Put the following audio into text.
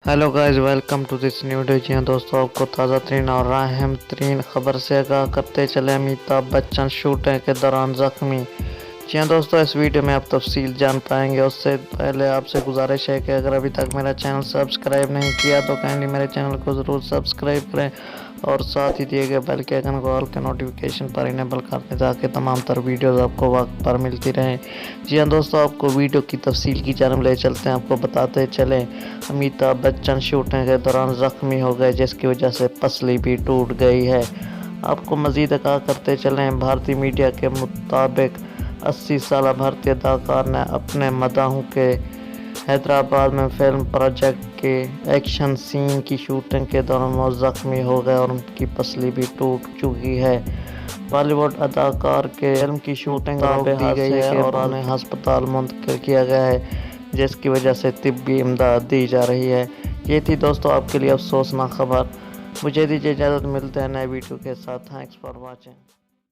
Hello guys, welcome to this new video. जी हाँ दोस्तों, आपको ताज़ा तरीन और अहम तरीन खबर से आगाह करते चले। अमिताभ बच्चन शूटिंग के दौरान जख्मी। जी हाँ दोस्तों, इस वीडियो में आप तफसील जान पाएंगे। उससे पहले आपसे गुजारिश है कि अगर अभी तक मेरा चैनल सब्सक्राइब नहीं किया तो काइंडली मेरे चैनल को ज़रूर सब्सक्राइब करें और साथ ही दिए गए बेल के आइकन को ऑल के नोटिफिकेशन पर इनेबल कर दें ताकि तमाम तर वीडियोज़ आपको वक्त पर मिलती रहें। जी हाँ दोस्तों, आपको वीडियो की तफसील की जानब ले चलते हैं। आपको बताते चलें, अमिताभ बच्चन शूटिंग के दौरान ज़ख्मी हो गए, जिसकी वजह से पसली भी टूट गई है। आपको मज़ीद आगाह करते चलें, भारतीय मीडिया के मुताबिक 80 साल भारतीय अदाकार ने अपने मदाहों के हैदराबाद में फिल्म प्रोजेक्ट के एक्शन सीन की शूटिंग के दौरान वो ज़ख्मी हो गए और उनकी पसली भी टूट चुकी है। बॉलीवुड अदाकार के फिल्म की शूटिंग रोक दी गई है और उन्हें अस्पताल मुंतकिल किया गया है, जिसकी वजह से तिब्बी इमदाद दी जा रही है। ये थी दोस्तों आपके लिए अफसोसनाक खबर। मुझे दीजिए इजाज़त, मिलते हैं नए वीडियो के साथ। Thanks for watching.